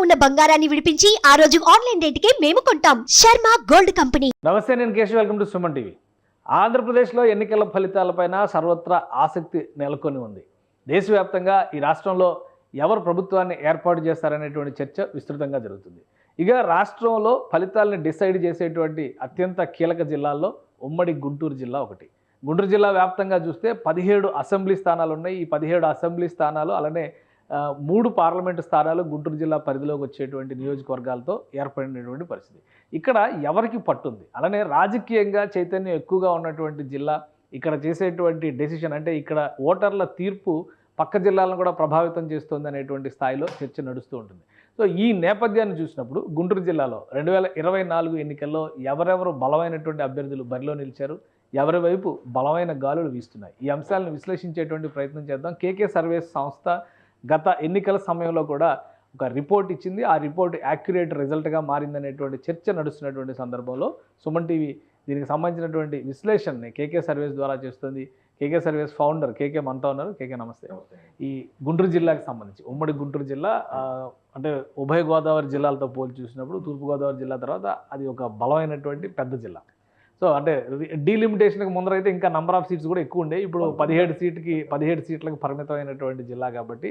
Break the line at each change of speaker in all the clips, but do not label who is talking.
ఉన్న బంగారాన్ని విడిపించి ఆ రోజు ఆన్లైన్ రేటుకే మేము కొంటాం. Sharma gold company.
నమస్తే, నేను Keshav. Welcome to Suman TV. ఆంధ్రప్రదేశ్లో ఎన్నికల ఫలితాలపైన సర్వత్రా ఆసక్తి నెలకొని ఉంది. దేశవ్యాప్తంగా ఈ రాష్ట్రంలో ఎవరు ప్రభుత్వాన్ని ఏర్పాటు చేస్తారనేటువంటి చర్చ విస్తృతంగా జరుగుతుంది. ఇక రాష్ట్రంలో ఫలితాలను డిసైడ్ చేసేటువంటి అత్యంత కీలక జిల్లాల్లో ఉమ్మడి గుంటూరు జిల్లా ఒకటి. గుంటూరు జిల్లా వ్యాప్తంగా చూస్తే 17 అసెంబ్లీ స్థానాలు ఉన్నాయి. ఈ 17 అసెంబ్లీ స్థానాలు అలానే 3 పార్లమెంటు స్థానాలు గుంటూరు జిల్లా పరిధిలోకి వచ్చేటువంటి నియోజకవర్గాలతో ఏర్పడినటువంటి పరిస్థితి. ఇక్కడ ఎవరికి పట్టుంది, అలానే రాజకీయంగా చైతన్యం ఎక్కువగా ఉన్నటువంటి జిల్లా, ఇక్కడ చేసేటువంటి డెసిషన్ అంటే ఇక్కడ ఓటర్ల తీర్పు పక్క జిల్లాలను కూడా ప్రభావితం చేస్తుంది అనేటువంటి స్థాయిలో చర్చ నడుస్తూ ఉంటుంది. సో ఈ నేపథ్యాన్ని చూసినప్పుడు గుంటూరు జిల్లాలో 2024 ఎన్నికల్లో ఎవరెవరు బలమైనటువంటి అభ్యర్థులు బరిలో నిలిచారు, ఎవరి వైపు బలమైన గాలులు వీస్తున్నాయి, ఈ అంశాలను విశ్లేషించేటువంటి ప్రయత్నం చేద్దాం. కేకే సర్వేస్ సంస్థ గత ఎన్నికల సమయంలో కూడా ఒక రిపోర్ట్ ఇచ్చింది. ఆ రిపోర్ట్ యాక్యురేట్ రిజల్ట్గా మారిందనేటువంటి చర్చ నడుస్తున్నటువంటి సందర్భంలో సుమన్ టీవీ దీనికి సంబంధించినటువంటి విశ్లేషణని కేకే సర్వేస్ ద్వారా చేస్తుంది. కేకే సర్వేస్ ఫౌండర్ కేకే మనతో ఉన్నారు. కేకే నమస్తే. ఈ గుంటూరు జిల్లాకి సంబంధించి ఉమ్మడి గుంటూరు జిల్లా అంటే ఉభయ గోదావరి జిల్లాలతో పోల్చి చూసినప్పుడు తూర్పుగోదావరి జిల్లా తర్వాత అది ఒక బలమైనటువంటి పెద్ద జిల్లా. సో అంటే డీలిమిటేషన్కి ముందరైతే ఇంకా నంబర్ ఆఫ్ సీట్స్ కూడా ఎక్కువ ఉండే. ఇప్పుడు 17 సీట్లకు పరిమితమైనటువంటి జిల్లా కాబట్టి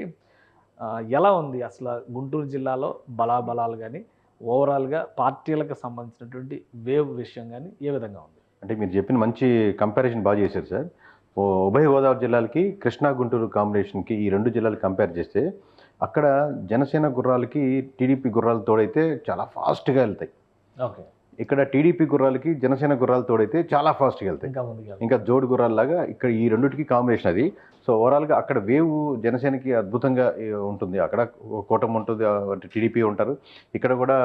ఎలా ఉంది అసలు గుంటూరు జిల్లాలో బలాబలాలు కానీ ఓవరాల్గా పార్టీలకు సంబంధించినటువంటి వేవ్ విషయం కానీ ఏ విధంగా ఉంది?
అంటే మీరు చెప్పిన మంచి కంపారిజన్ బాగా చేశారు సార్. ఉభయ గోదావరి జిల్లాలకి కృష్ణా గుంటూరు కాంబినేషన్కి ఈ 2 జిల్లాలు కంపేర్ చేస్తే అక్కడ జనసేన గుర్రాలకి టీడీపీ గుర్రాలు తోడైతే చాలా ఫాస్ట్గా వెళ్తాయి.
ఓకే.
ఇక్కడ టీడీపీ గుర్రాలకి జనసేన గుర్రాలు తోడైతే చాలా ఫాస్ట్గా వెళ్తాయి. ఇంకా జోడు గుర్రాల్లాగా ఇక్కడ ఈ రెండింటికి కాంబినేషన్ అది. సో ఓవరాల్గా అక్కడ వేవ్ జనసేనకి అద్భుతంగా ఉంటుంది. అక్కడ కూటమి ఉంటుంది, అంటే టీడీపీ ఉంటారు, ఇక్కడ కూడా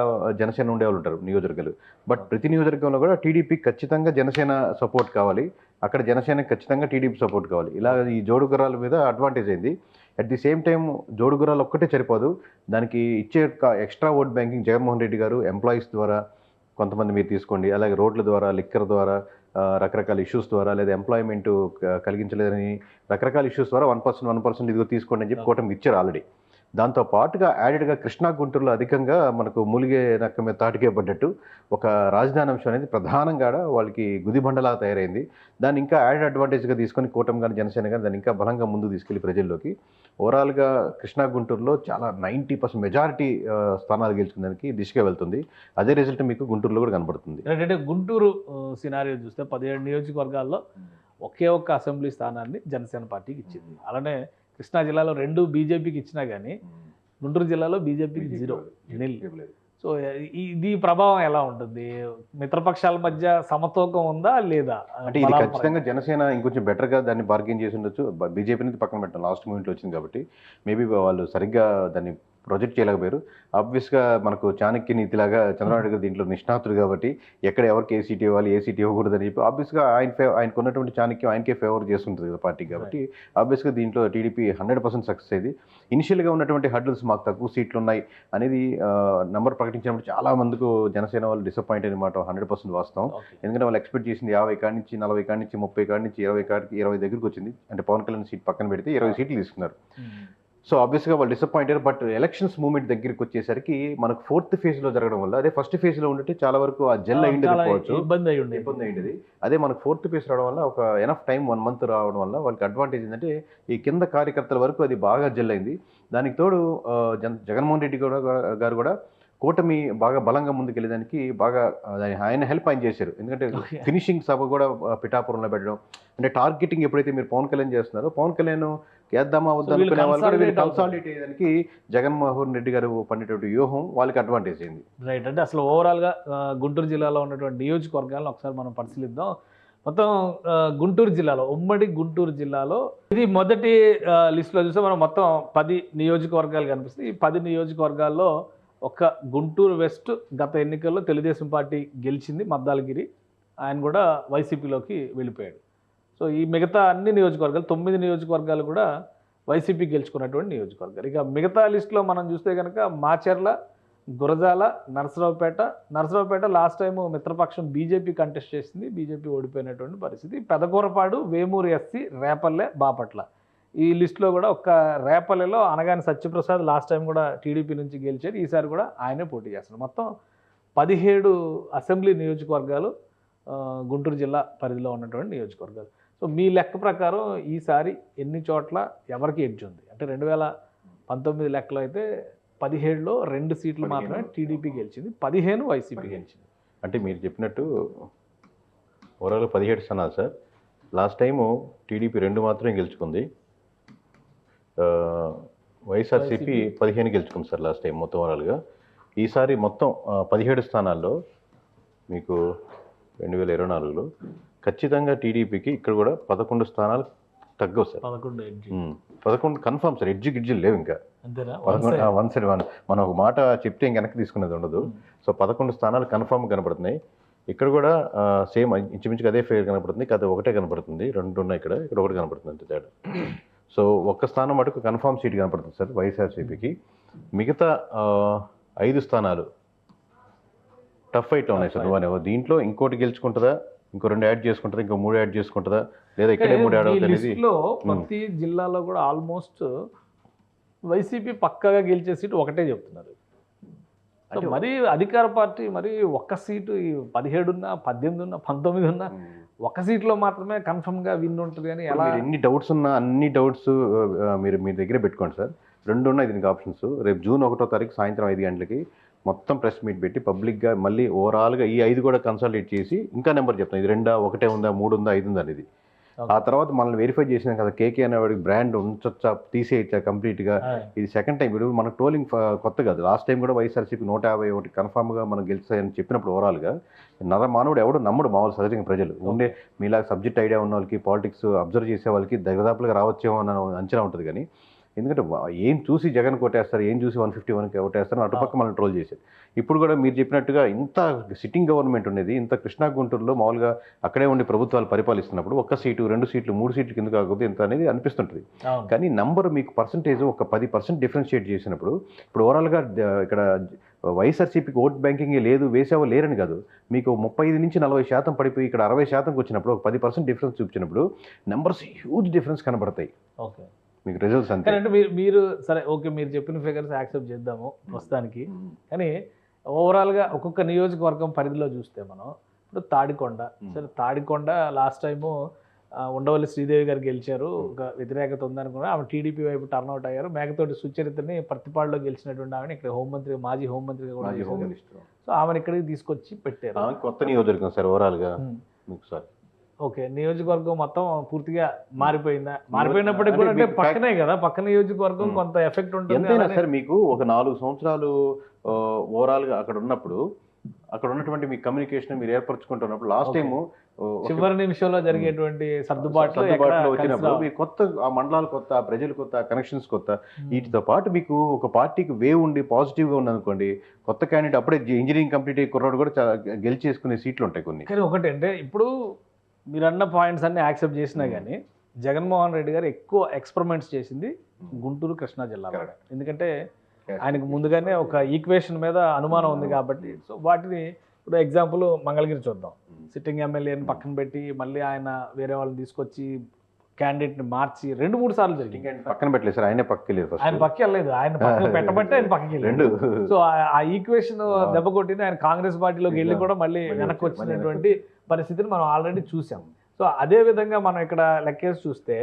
జనసేన ఉండేవాళ్ళు ఉంటారు నియోజకవర్గాలు. బట్ ప్రతి నియోజకవర్గంలో కూడా టీడీపీ ఖచ్చితంగా జనసేన సపోర్ట్ కావాలి, అక్కడ జనసేనకి ఖచ్చితంగా టీడీపీ సపోర్ట్ కావాలి. ఇలా ఈ జోడు గుర్రాల మీద అడ్వాంటేజ్ అయింది. అట్ ది సేమ్ టైం జోడు గుర్రాలు ఒక్కటే సరిపోదు, దానికి ఇచ్చే extra vote banking Jaganmohan Reddy గారు ఎంప్లాయీస్ ద్వారా కొంతమంది మీరు తీసుకోండి, అలాగే రోడ్ల ద్వారా, లిక్కర్ ద్వారా, రకరకాల ఇష్యూస్ ద్వారా, లేదా ఎంప్లాయ్మెంట్ కలిగించలేదని రకరకాల ఇష్యూస్ ద్వారా 1% ఇదిగో తీసుకోండి అని చెప్పి కూటమికి ఇచ్చారు ఆల్రెడీ. దాంతో పాటుగా యాడెడ్గా కృష్ణా గుంటూరులో అధికంగా మనకు మూలిగే నక్క మీద తాటికే పడ్డట్టు ఒక రాజధాని అంశం అనేది ప్రధానంగా వాళ్ళకి గుదిబండలా తయారైంది. దాన్ని ఇంకా యాడెడ్ అడ్వాంటేజ్గా తీసుకొని కూటమి కానీ జనసేన కానీ దాన్ని ఇంకా బలంగా ముందుకు తీసుకెళ్లి ప్రజల్లోకి ఓవరాల్గా కృష్ణా గుంటూరులో చాలా 90% మెజారిటీ స్థానాలు గెలుచుకోవడానికి దిశగా వెళ్తుంది. అదే రిజల్ట్ మీకు గుంటూరులో కూడా కనబడుతుంది.
అంటే గుంటూరు సినారియో చూస్తే 17 నియోజకవర్గాల్లో ఒకే ఒక్క అసెంబ్లీ స్థానాన్ని జనసేన పార్టీకి ఇచ్చింది. అలానే కృష్ణా జిల్లాలో 2 బీజేపీకి ఇచ్చినా కానీ గుంటూరు జిల్లాలో బీజేపీకి 0 నిల్. సో ఇది ప్రభావం ఎలా ఉంటుంది? మిత్రపక్షాల మధ్య సమతూకం ఉందా లేదా?
అంటే ఇది ఖచ్చితంగా జనసేన ఇంకొంచెం బెటర్గా దాన్ని బార్గెన్ చేసి ఉండొచ్చు. బీజేపీ నుంచి పక్కన పెట్టాం, లాస్ట్ మూమెంట్లో వచ్చింది కాబట్టి మేబీ వాళ్ళు సరిగ్గా దాన్ని ప్రొజెక్ట్ చేయలేకపోయారు. ఆబ్వియస్గా మనకు చాణక్య నీతిలాగా చంద్రబాబు గారు దీంట్లో నిష్ణాతుడు కాబట్టి ఎక్కడ ఎవరికి ఏ సీట్ ఇవ్వాలి, ఏ సీట్ ఇవ్వకూడదని చెప్పి ఆబ్వియస్గా ఆయనకు ఉన్నటువంటి చాణక్యం ఆయనకే ఫేవర్ చేస్తుంటుంది కదా పార్టీ కాబట్టి ఆబ్వియస్గా దీంట్లో టీడీపీ 100% సక్సెస్ అయ్యింది. ఇనిషియల్గా ఉన్నటువంటి హర్డల్స్ మాకు తక్కువ సీట్లు ఉన్నాయి అనేది నెంబర్ ప్రకటించినప్పుడు చాలా మందికి జనసేన వాళ్ళు డిసప్పాయింట్ అనమాట. 100% వాస్తవం. ఎందుకంటే వాళ్ళు ఎక్స్పెక్ట్ చేసింది 50 కాడి నుంచి 40 కాడి నుంచి 30 కాడి నుంచి 20 దగ్గరికి వచ్చింది. అంటే పవన్ కళ్యాణ్ సీట్ పక్కన పెడితే 20 సీట్లు తీసుకున్నారు. సో ఆబ్వియస్గా వాళ్ళు డిసప్పాయింట్ అయ్యారు. బట్ ఎలక్షన్స్ మూమెంట్ దగ్గరికి వచ్చేసరికి మనకు 4th ఫేజ్లో జరగడం వల్ల, అదే ఫస్ట్ ఫేజ్లో ఉంటే చాలా వరకు ఆ జెల్ అయ్యిండకపోవచ్చు, ఇబ్బంది అయ్యింది. అదే మనకు 4th ఫేజ్ రావడం వల్ల ఒక ఎనఫ్ టైం 1 month రావడం వల్ల వాళ్ళకి అడ్వాంటేజ్ ఏంటంటే ఈ కింద కార్యకర్తల వరకు అది బాగా జెల్ అయింది. దానికి తోడు జగన్మోహన్ రెడ్డి గారు కూడా కూటమి బాగా బలంగా ముందుకెళ్ళేదానికి బాగా ఆయన హెల్ప్ ఆయన చేశారు. ఎందుకంటే ఫినిషింగ్ సభ కూడా పిఠాపురంలో పెట్టడం, అంటే టార్గెటింగ్ ఎప్పుడైతే మీరు పవన్ కళ్యాణ్ చేస్తున్నారో పవన్ కళ్యాణ్ వేద్దామా వద్దనుకునే వాళ్ళు కూడా వీళ్ళు కన్సాలిడేట్ అయ్యేదానికి జగన్మోహన్ రెడ్డి గారు పడినటువంటి వ్యూహం వాళ్ళకి అడ్వాంటేజ్ అయింది.
రైట్. అంటే అసలు ఓవరాల్గా గుంటూరు జిల్లాలో ఉన్నటువంటి నియోజకవర్గాలను ఒకసారి మనం పరిశీలిద్దాం. మొత్తం గుంటూరు జిల్లాలో, ఉమ్మడి గుంటూరు జిల్లాలో ఇది మొదటి లిస్టులో చూస్తే మనం మొత్తం 10 నియోజకవర్గాలు కనిపిస్తుంది. ఈ 10 నియోజకవర్గాల్లో ఒక్క గుంటూరు వెస్ట్ గత ఎన్నికల్లో తెలుగుదేశం పార్టీ గెలిచింది, మద్దాలగిరి, ఆయన కూడా వైసీపీలోకి వెళ్ళిపోయాడు. సో ఈ మిగతా అన్ని నియోజకవర్గాలు 9 నియోజకవర్గాలు కూడా వైసీపీ గెలుచుకున్నటువంటి నియోజకవర్గాలు. ఇక మిగతా లిస్టులో మనం చూస్తే కనుక మాచర్ల, గురజాల, నరసరావుపేట లాస్ట్ టైం మిత్రపక్షం బీజేపీ కంటెస్ట్ చేసింది, బీజేపీ ఓడిపోయినటువంటి పరిస్థితి. పెదకూరపాడు, వేమూరు ఎస్సీ, రేపల్లె, బాపట్ల ఈ లిస్టులో కూడా ఒక్క రేపల్లెలో అనగాని సత్యప్రసాద్ లాస్ట్ టైం కూడా టీడీపీ నుంచి గెలిచారు, ఈసారి కూడా ఆయనే పోటీ చేస్తారు. మొత్తం 17 అసెంబ్లీ నియోజకవర్గాలు గుంటూరు జిల్లా పరిధిలో ఉన్నటువంటి నియోజకవర్గాలు. సో మీ లెక్క ప్రకారం ఈసారి ఎన్ని చోట్ల ఎవరికి ఎడ్జ్ ఉంది అంటే 2019 లెక్కలో అయితే 17లో 2 సీట్లు మాత్రమే టీడీపీ గెలిచింది, 15 వైసీపీ గెలిచింది.
అంటే మీరు చెప్పినట్టు ఓవరాల్ 17 స్థానాలు సార్. లాస్ట్ టైము టీడీపీ 2 మాత్రమే గెలుచుకుంది, వైఎస్ఆర్సీపీ 15 గెలుచుకుంది సార్ లాస్ట్ టైం మొత్తం ఓవరాల్గా. ఈసారి మొత్తం 17 స్థానాల్లో మీకు 2024లో ఖచ్చితంగా టీడీపీకి ఇక్కడ కూడా 11 స్థానాలు తగ్గవు సార్. 11 కన్ఫర్మ్ సార్, ఎడ్జి గిడ్జి లేవు ఇంకా. 1 మనం ఒక మాట చెప్తే వెనక్కి తీసుకునేది ఉండదు. సో 11 స్థానాలు కన్ఫర్మ్ కనపడుతున్నాయి. ఇక్కడ కూడా సేమ్ ఇంచుమించుగా అదే ఫేర్ కనపడుతుంది, కాదు ఒకటే కనపడుతుంది, 2 ఉన్నాయి ఇక్కడ, ఇక్కడ ఒకటి కనపడుతుంది అంతే తేడా. సో ఒక్క స్థానం మటుకు కన్ఫర్మ్ సీట్ కనపడుతుంది సార్ వైఎస్ఆర్సీపీకి. మిగతా 5 స్థానాలు టఫ్ ఫైట్ ఉన్నాయి సార్. దీంట్లో ఇంకోటి గెలుచుకుంటుందా, ఇంకో 2 యాడ్ చేసుకుంటుందా, ఇంకో 3 యాడ్ చేసుకుంటుందా, లేదా ఇక్కడే 3 యాడ్ అవుతుంది.
ప్రతి జిల్లాలో కూడా ఆల్మోస్ట్ వైసీపీ పక్కగా గెలిచే సీటు ఒకటే చెప్తున్నారు. మరి అధికార పార్టీ మరి ఒక్క సీటు 17 ఉన్నా, 18 ఉన్నా, 19 ఉన్నా ఒక సీట్లో మాత్రమే కన్ఫర్మ్గా విన్ ఉంటుంది. కానీ ఎలా
ఎన్ని డౌట్స్ ఉన్నా అన్ని డౌట్స్ మీరు మీ దగ్గరే పెట్టుకోండి సార్. 2 ఉన్నాయి దీనికి ఆప్షన్స్. రేపు జూన్ 1వ తారీఖు సాయంత్రం 5 గంటలకి మొత్తం ప్రెస్ మీట్ పెట్టి పబ్లిక్గా మళ్ళీ ఓవరాల్గా ఈ 5 కూడా కన్సల్టేట్ చేసి ఇంకా నెంబర్ చెప్తాను, ఇది 2, 1 ఉందా, 3 ఉందా, 5 ఉందా అనేది. ఆ తర్వాత మనల్ని వెరిఫై చేసినాం కదా, కేకే అనేవాడికి బ్రాండ్ ఉంచొచ్చా, తీసేయచ్చా కంప్లీట్గా. ఇది సెకండ్ టైం. ఇప్పుడు మనకు ట్రోలింగ్ కొత్త కాదు. లాస్ట్ టైం కూడా వైఎస్ఆర్సీపీ 151 కన్ఫామ్గా మనం గెలిచాయని చెప్పినప్పుడు ఓవరాల్గా మానవుడు ఎవడు నమ్మడు మామూలు సహజంగా ప్రజలు. ఉండే మీలాగా సబ్జెక్ట్ ఐడియా ఉన్న వాళ్ళకి, పాలిటిక్స్ అబ్జర్వ్ చేసే వాళ్ళకి దరిదాపులుగా రావచ్చేమో అన్న అంచనా ఉంటుంది. కానీ ఎందుకంటే ఏం చూసి జగన్ కొట్టేస్తారు, ఏం చూసి 151కి కొట్టేస్తారు, అటుపక్క మనం ట్రోల్ చేశారు. ఇప్పుడు కూడా మీరు చెప్పినట్టుగా ఇంత సిట్టింగ్ గవర్నమెంట్ ఉండేది, ఇంత కృష్ణా గుంటూరులో మామూలుగా అక్కడే ఉండి ప్రభుత్వాలు పరిపాలిస్తున్నప్పుడు 1 సీటు 2 సీట్లు 3 సీట్లు కింద కాకపోతే ఎంత అనేది అనిపిస్తుంటుంది. కానీ నంబర్ మీకు పర్సంటేజ్ ఒక 10% డిఫరెన్షియేట్ చేసినప్పుడు, ఇప్పుడు ఓవరాల్గా ఇక్కడ వైఎస్ఆర్సీపీకి ఓట్ బ్యాంకింగ్ లేదు, వేసేవో లేరని కాదు, మీకు 35 నుంచి 40% పడిపోయి ఇక్కడ 60% వచ్చినప్పుడు, ఒక 10% డిఫరెన్స్ చూపించినప్పుడు నెంబర్స్ హ్యూజ్ డిఫరెన్స్ కనబడతాయి.
ఓకే,
మీకు రిజల్ట్స్ అంతే.
అంటే మీరు సరే ఓకే, మీరు చెప్పిన ఫిగర్స్ యాక్సెప్ట్ చేద్దాము ప్రస్తుతానికి. కానీ ఓవరాల్గా ఒక్కొక్క నియోజకవర్గం పరిధిలో చూస్తే మనం ఇప్పుడు తాడికొండ, సరే తాడికొండ లాస్ట్ టైము ఉండవల్లి శ్రీదేవి గారు గెలిచారు, ఒక వ్యతిరేకత ఉందనుకున్నా, ఆమె టీడీపీ వైపు టర్న్అవుట్ అయ్యారు. మేకతోటి సుచరితని ప్రతిపాడులో గెలిచినటువంటి ఆమె ఇక్కడ హోంమంత్రి, మాజీ హోంమంత్రిగా కూడా చేశారు. సో ఆమెను ఇక్కడికి తీసుకొచ్చి పెట్టారు.
కొత్త నియోజకవర్గం సార్ ఓవరాల్గా మీకు సార్.
ఓకే, నియోజకవర్గం మొత్తం పూర్తిగా మారిపోయిందా? మారిపోయినప్పటికీ కూడా అంటే పక్కనే కదా, పక్క నియోజకవర్గం కొంత ఎఫెక్ట్ ఉంటుంది.
ఎంతైనా సార్ మీకు ఒక 4 సంవత్సరాలు ఓవరాల్గా అక్కడ ఉన్నప్పుడు, అక్కడ ఉన్నటువంటి మీ కమ్యూనికేషన్ మీరు ఏర్పరచుకుంటున్నప్పుడు లాస్ట్ టైము
చివరి నిమిషంలో జరిగేటువంటి సర్దుబాట్లు
వచ్చినప్పుడు మీ కొత్త ఆ మండలాలు కొత్త, ఆ ప్రజలు కొత్త, కనెక్షన్స్ కొత్త, వీటితో పాటు మీకు ఒక పార్టీకి వేవ్ ఉండి పాజిటివ్గా ఉందనుకోండి, కొత్త క్యాండిడేట్ అప్పుడే ఇంజనీరింగ్ కంప్లీట్ అయ్యి కుర్రాడు కూడా గెలిచేసుకునే సీట్లు ఉంటాయి కొన్ని.
కానీ ఒకటి అంటే ఇప్పుడు మీరన్న పాయింట్స్ అన్ని యాక్సెప్ట్ చేసినా కానీ జగన్మోహన్ రెడ్డి గారు ఎక్కువ ఎక్స్పెరిమెంట్స్ చేసింది గుంటూరు కృష్ణా జిల్లాలో. ఎందుకంటే ఆయనకు ముందుగానే ఒక ఈక్వేషన్ మీద అనుమానం ఉంది కాబట్టి. సో వాటిని ఇప్పుడు ఎగ్జాంపుల్ మంగళగిరి చూద్దాం. సిట్టింగ్ ఎమ్మెల్యేని పక్కన పెట్టి మళ్ళీ ఆయన వేరే వాళ్ళని తీసుకొచ్చి క్యాండిడేట్ని మార్చి 2-3 సార్లు జరిగింది.
పక్కన పెట్టలేదు సార్, ఆయన పక్కకి వెళ్ళలేదు.
ఆయన పక్కకి వెళ్ళలేదు, ఆయన పక్కన పెట్టబట్టే ఆయన పక్కకి వెళ్ళాడు. సో ఆ ఈక్వేషన్ దెబ్బ కొట్టింది. ఆయన కాంగ్రెస్ పార్టీలోకి వెళ్ళి కూడా మళ్ళీ వెనక్కి వచ్చినటువంటి పరిస్థితిని మనం ఆల్రెడీ చూసాం. సో అదే విధంగా మనం ఇక్కడ లెక్కేసి చూస్తే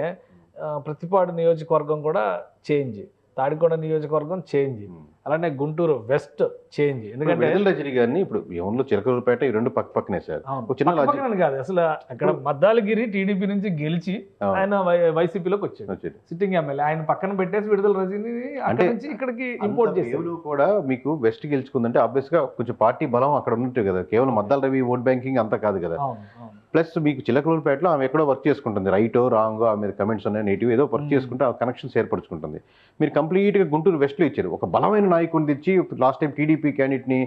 ప్రతిపాడు నియోజకవర్గం కూడా చేంజ్, తాడికొండ నియోజకవర్గం చేంజ్, అలానే గుంటూరు వెస్ట్ చేంజ్. ఎందుకంటే
గారిని ఇప్పుడు ఏమో చిలకలూరుపేట ఈ 2 పక్క పక్కనే సార్.
చిన్న కాదు అసలు, అక్కడ మద్దాలగిరి టీడీపీ నుంచి గెలిచి ఆయన వైసీపీలోకి వచ్చాడు, సిట్టింగ్ ఎమ్మెల్యే. ఆయన పక్కన పెట్టేసి విడుదల రజని అంటే ఇక్కడికి ఇంపోర్ట్ చేశారు.
కూడా మీకు వెస్ట్ గెలుచుకుందంటే ఆబ్వియస్ గా కొంచెం పార్టీ బలం అక్కడ ఉన్నట్టు కదా, కేవలం మద్దాల రవి ఓట్ బ్యాంకింగ్ అంతా కాదు కదా. ప్లస్ మీకు చిలకలూరుపేటలో ఆమె ఎక్కడో వర్క్ చేసుకుంటుంది, రైటో రాంగో ఆమె కమెంట్స్ ఉన్నాయి, నెగిటివ్ ఏదో వర్క్ చేసుకుంటే ఆ కనెక్షన్స్ ఏర్పరచుకుంటుంది. మీరు కంప్లీట్గా గుంటూరు వెస్ట్లో ఇచ్చారు, ఒక బలమైన నాయకుడిని తెచ్చి లాస్ట్ టైం టీడీపీ క్యాండిడేట్ని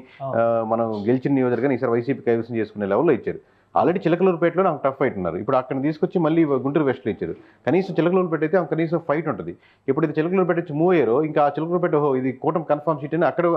మనం గెలిచిన నియోజకవర్గాన్ని ఈసారి వైసీపీ కైవసం చేసుకునే లెవెల్లో ఇచ్చారు. ఆల్రెడీ చిలకలూరుపేటలో నాకు టఫ్ ఫైట్ ఉన్నారు, ఇప్పుడు అక్కడ తీసుకొచ్చి మళ్ళీ గుంటూరు వెస్ట్లో ఇచ్చారు. కనీసం చిలకలూరుపేట అయితే కనీసం ఫైట్ ఉంటుంది. ఇప్పుడు ఇది చిలకలూరుపేట వచ్చి మూవ్ అయ్యారో ఇంకా ఆ చిలకలూరుపేట ఇది కూటమి కన్ఫర్మ్ సీట్ అని అక్కడ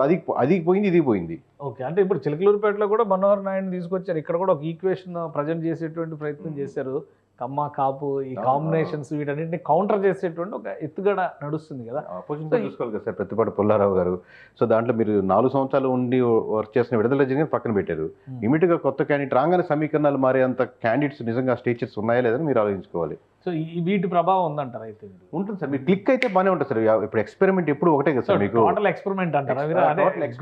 అది పోయింది, ఇది పోయింది.
ఓకే, అంటే ఇప్పుడు చిలకలూరుపేటలో కూడా మనోహర్ నాయుడు తీసుకొచ్చారు, ఇక్కడ కూడా ఒక ఈక్వేషన్ ప్రజెంట్ చేసేటువంటి ప్రయత్నం చేశారు. కమ్మ కాపు ఈ కాంబినేషన్స్ వీటన్నిటిని కౌంటర్ చేసేటువంటి ఒక ఎత్తుగడ నడుస్తుంది కదా.
అపోజిషన్ చూసుకోవాలి కదా సార్ ప్రతిపాటి పుల్లారావు గారు. సో దాంట్లో మీరు 4 సంవత్సరాలు ఉండి వర్క్ చేసిన విడుదల రజనీ పక్కన పెట్టారు. ఇమీడియట్ గా కొత్త క్యాండిడేట్ రాగానే సమీకరణాలు మారేంత క్యాండిడేట్స్ నిజంగా స్టేచర్స్ ఉన్నాయా లేదని మీరు ఆలోచించుకోవాలి.
సో వీటి ప్రభావం ఉందంటారు అయితే
ఉంటుంది సార్. మీరు క్లిక్ అయితే బాగానే ఉంటుంది సార్. ఇప్పుడు ఎక్స్పెరిమెంట్ ఎప్పుడు ఒకటే కదా సార్ మీకు.
టోటల్ ఎక్స్పెరిమెంట్ అంటారు.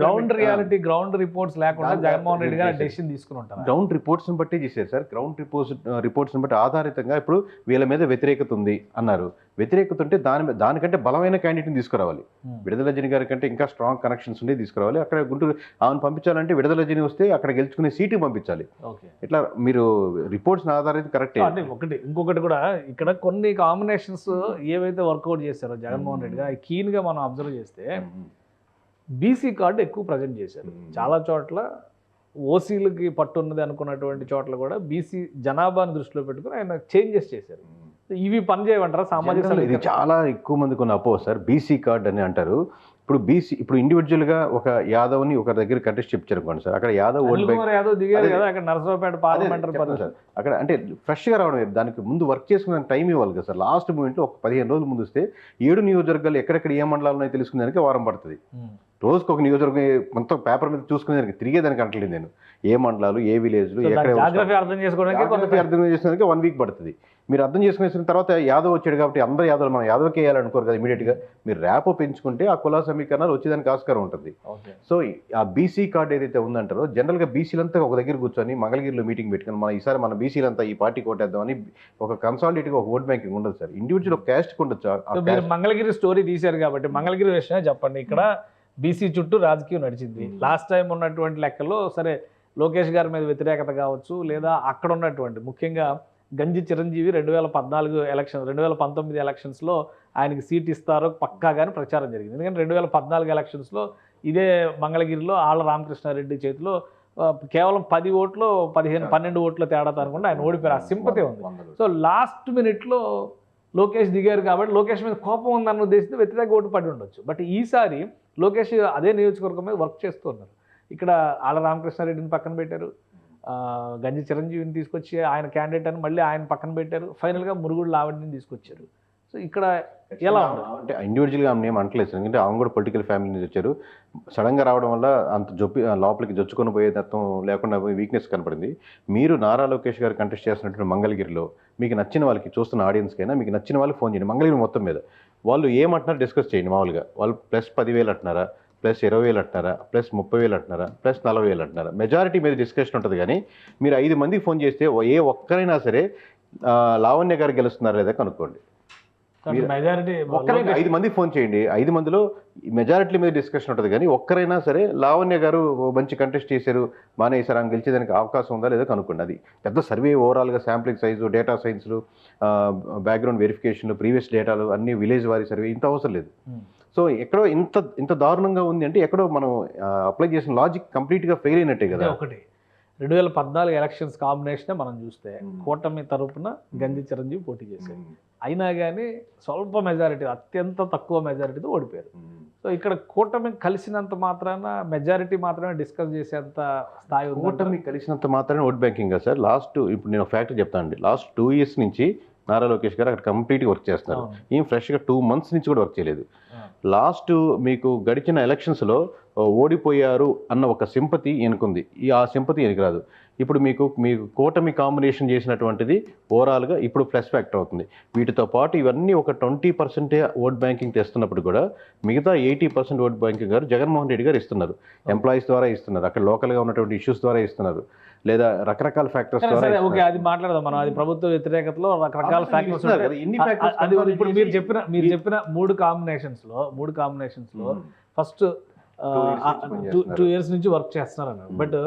గ్రౌండ్ రియాలిటీ గ్రౌండ్ రిపోర్ట్స్ లేకుండా జగన్మోహన్ రెడ్డి గారు డెసిషన్ తీసుకుని ఉంటారు.
గ్రౌండ్ రిపోర్ట్స్ బట్టి చేశారు సార్. గ్రౌండ్ రిపోర్ట్స్ బట్టి ఆధారితంగా ఇప్పుడు వీళ్ళ మీద వ్యతిరేకత ఉంది అన్నారు. వ్యతిరేకత ఉంటే దానికంటే బలమైన క్యాండిడేట్ని తీసుకురావాలి. విడుదల రజనీ గారి కంటే ఇంకా స్ట్రాంగ్ కనెక్షన్స్ ఉండి తీసుకురావాలి. అక్కడ గుంటూరు ఆమెను పంపించాలంటే విడుదల రజనీ వస్తే అక్కడ గెలుచుకునే సీటు పంపించాలి. ఇట్లా మీరు రిపోర్ట్స్ ఆధారిత కరెక్ట్.
ఇంకొకటి కూడా ఇక్కడ కొన్ని కాంబినేషన్స్ ఏవైతే వర్కౌట్ చేశారో జగన్మోహన్ రెడ్డి గారు కీన్ గా మనం అబ్జర్వ్ చేస్తే బీసీ కార్డు ఎక్కువ ప్రజెంట్ చేశారు. చాలా చోట్ల ఓసీలకి పట్టున్నది అనుకున్నటువంటి చోట్ల కూడా బీసీ జనాభాను దృష్టిలో పెట్టుకుని ఆయన చేంజెస్ చేశారు. ఇవి పనిచేయమంటారా సామాజిక?
ఇది చాలా ఎక్కువ మందికి ఉన్న అపో సార్. బీసీ కార్డ్ అని అంటారు. ఇప్పుడు ఇండివిజువల్ గా ఒక యాదవ్ని ఒక దగ్గర కంటెస్ట్ చెప్పారు అనుకోండి సార్. అక్కడ యాదవ్ ఓట్ బ్యాంక్
యాదవ్ దిగారు కదా అక్కడ నరసరావుపేట పార్లమెంటరీ
సార్. అక్కడ అంటే ఫ్రెష్ గా రావడం, దానికి ముందు వర్క్ చేసుకునే టైం ఇవ్వాలి కదా సార్. లాస్ట్ మూమెంట్ లో ఒక 15 రోజుల ముందు వస్తే 7 నియోజకవర్గాలు ఎక్కడెక్కడ ఏ మండలాలు ఉన్నాయో తెలుసుకునేదానికి వారం పడుతుంది. రోజుకి ఒక నియోజకవర్గం మొత్తం పేపర్ మీద చూసుకునేదానికి తిరిగేదానికి అంటలేదు నేను. ఏ మండలాలు, ఏ విలేజ్లు,
జాగ్రఫీ అర్థం చేసుకోవడానికి
1 వీక్ పడుతుంది. మీరు అర్థం చేసుకునేసిన తర్వాత యాదవ్ వచ్చాడు కాబట్టి అందరూ యాదవ్ మనం యాదవ్కి వేయాలనుకోరు కదా. ఇమీడియట్ గా మీరు ర్యాపో పెంచుకుంటే ఆ కుల సమీకరణాలు వచ్చేదానికి ఆస్కారం ఉంటుంది. సో ఆ బీసీ కార్డు ఏదైతే ఉందంటారో జనరల్ గా బీసీలంతా ఒక దగ్గర కూర్చొని మంగళగిరిలో మీటింగ్ పెట్టుకుని మనం ఈసారి మన బీసీలంతా ఈ పార్టీ కోటేద్దామని ఒక కన్సాలిడేట్ గా ఒక ఓట్ బ్యాంకింగ్ ఉండదు సార్. ఇండివిజువల్ క్యాస్ట్ ఉండొచ్చు.
మంగళగిరి స్టోరీ తీశారు కాబట్టి మంగళగిరి విషయమే చెప్పండి. ఇక్కడ బీసీ చుట్టూ రాజకీయం నడిచింది. లాస్ట్ టైం ఉన్నటువంటి లెక్కల్లో సరే లోకేష్ గారి మీద వ్యతిరేకత కావచ్చు, లేదా అక్కడ ఉన్నటువంటి ముఖ్యంగా గంజి చిరంజీవి 2014 ఎలక్షన్ 2019 ఎలక్షన్స్లో ఆయనకి సీట్ ఇస్తారో పక్కాగానే ప్రచారం జరిగింది. ఎందుకంటే 2014 ఎలక్షన్స్లో ఇదే మంగళగిరిలో ఆళ్ళ రామకృష్ణారెడ్డి చేతిలో కేవలం 10 ఓట్లు 12 ఓట్ల తేడాతో అనుకుంటే ఆయన ఓడిపోయారు. ఆ సింపతి ఉంది. సో లాస్ట్ మినిట్లో లోకేష్ దిగారు కాబట్టి లోకేష్ మీద కోపం ఉందన్న ఉద్దేశంతో వ్యతిరేక ఓటు పడి ఉండొచ్చు. బట్ ఈసారి లోకేష్ అదే నియోజకవర్గం మీద వర్క్ చేస్తూ ఉన్నారు. ఇక్కడ ఆళ్ళ రామకృష్ణారెడ్డిని పక్కన పెట్టారు, గంజి చిరంజీవిని తీసుకొచ్చి ఆయన క్యాండిడేట్ అని మళ్ళీ ఆయన పక్కన పెట్టారు, ఫైనల్గా మురుగుడు లావణ్యని తీసుకొచ్చారు. సో ఇక్కడ ఎలా
అంటే ఇండివిజువల్గా ఆమె ఏం అంటలేదు సార్. ఎందుకంటే ఆమె కూడా పొలిటికల్ ఫ్యామిలీ నుంచి వచ్చారు. సడన్గా రావడం వల్ల అంత లోపలికి జొచ్చుకొని పోయే తత్వం లేకుండా వీక్నెస్ కనపడింది. మీరు నారా లోకేష్ గారు కంటెస్ట్ చేస్తున్నటువంటి మంగళగిరిలో మీకు నచ్చిన వాళ్ళకి, చూస్తున్న ఆడియన్స్కైనా మీకు నచ్చిన వాళ్ళకి ఫోన్ చేయండి. మంగళగిరి మొత్తం మీద వాళ్ళు ఏమంటున్నారు డిస్కస్ చేయండి. మామూలుగా వాళ్ళు +10,000 అంటున్నారా, +20,000 అంటున్నారా, +30,000 అంటున్నారా, +40,000 అంటున్నారా, మెజారిటీ మీద డిస్కషన్ ఉంటుంది. కానీ మీరు 5 మందికి ఫోన్ చేస్తే ఏ ఒక్కరైనా సరే లావణ్య గారు గెలుస్తున్నారా లేదా కనుక్కోండి.
మెజారిటీ
5 మందికి ఫోన్ చేయండి. 5 మందిలో మెజారిటీ మీద డిస్కషన్ ఉంటుంది. కానీ ఒక్కరైనా సరే లావణ్య గారు మంచి కంటెస్ట్ చేశారు, బాగానే వేసారు, ఆమె గెలిచేదానికి అవకాశం ఉందా లేదా కనుక్కోండి. అది పెద్ద సర్వే ఓవరాల్గా శాంప్లింగ్ సైజు, డేటా సైన్స్లు, బ్యాక్గ్రౌండ్ వెరిఫికేషన్లు, ప్రీవియస్ డేటాలు అన్ని విలేజ్ వారి సర్వే ఇంత అవసరం లేదు. సో ఎక్కడో ఇంత దారుణంగా ఉంది అంటే ఎక్కడో మనం అప్లై చేసిన లాజిక్ కంప్లీట్గా ఫెయిల్ అయినట్టే కదా.
ఒకటి 2014 ఎలక్షన్స్ కాంబినేషనే మనం చూస్తే కూటమి తరపున గంజి చిరంజీవి పోటీ చేశారు. అయినా కానీ స్వల్ప మెజారిటీ, అత్యంత తక్కువ మెజారిటీతో ఓడిపోయారు. సో ఇక్కడ కూటమి కలిసినంత మాత్రాన మెజారిటీ మాత్రమే డిస్కస్ చేసేంత స్థాయి ఉంది.
కూటమి కలిసినంత మాత్రమే ఓట్ బ్యాంకింగ్ సార్. ఇప్పుడు నేను ఫ్యాక్ట్ చెప్తానండి. లాస్ట్ 2 years నుంచి నారా లోకేష్ గారు అక్కడ కంప్లీట్గా వర్క్ చేస్తున్నారు. ఏం ఫ్రెష్గా 2 months నుంచి కూడా వర్క్ చేయలేదు. లాస్ట్ మీకు గడిచిన ఎలక్షన్స్లో ఓడిపోయారు అన్న ఒక సింపతి ఈయనకుంది. ఆ సింపతి ఈయనకి రాదు. ఇప్పుడు మీకు కూటమి కాంబినేషన్ చేసినటువంటిది ఓవరాల్గా ఇప్పుడు ప్లస్ ఫ్యాక్టర్ అవుతుంది. వీటితో పాటు ఇవన్నీ ఒక 20% ఓట్ బ్యాంకింగ్ తెస్తున్నప్పుడు కూడా మిగతా 80% ఓట్ బ్యాంకింగ్ గారు జగన్మోహన్ రెడ్డి గారు ఇస్తున్నారు. ఎంప్లాయీస్ ద్వారా ఇస్తున్నారు, అక్కడ లోకల్గా ఉన్నటువంటి ఇష్యూస్ ద్వారా ఇస్తున్నారు, లేదా రకరకాల ఫ్యాక్టర్స్ ద్వారా.
ఓకే, అది మాట్లాడదాం మనం. అది ప్రభుత్వ వ్యతిరేకతలో రకరకాల ఫ్యాక్టర్స్. ఇప్పుడు మీరు చెప్పిన 3 కాంబినేషన్స్ లో ఫస్ట్ 2 years నుంచి వర్క్ చేస్తున్నారు అన్నారు. బట్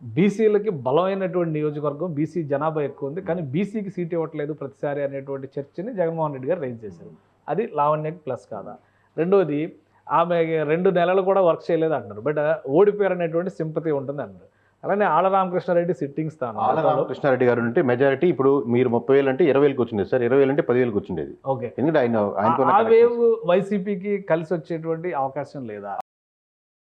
బీసీలకి బలమైనటువంటి నియోజకవర్గం, బీసీ జనాభా ఎక్కువ ఉంది, కానీ బీసీకి సీట్ ఇవ్వట్లేదు ప్రతిసారి అనేటువంటి చర్చని జగన్మోహన్ రెడ్డి గారు రైజ్ చేశారు. అది లావణ్యకి ప్లస్ కాదా? రెండోది, ఆమె 2 నెలలు కూడా వర్క్ చేయలేదు అంటున్నారు. బట్ ఓడిపోయారు అనేటువంటి సింపతి ఉంటుంది అన్నారు. అలానే ఆళ్ళ రామకృష్ణారెడ్డి సిట్టింగ్ స్థానం.
ఆళ్ళ రామకృష్ణారెడ్డి గారు అంటే మెజారిటీ ఇప్పుడు మీరు 30,000 అంటే 20,000 వచ్చింది సార్. 20,000 అంటే 10,000 వచ్చిండేది.
ఓకే,
ఎందుకంటే ఆయన
వైసీపీకి కలిసి వచ్చేటువంటి అవకాశం లేదా?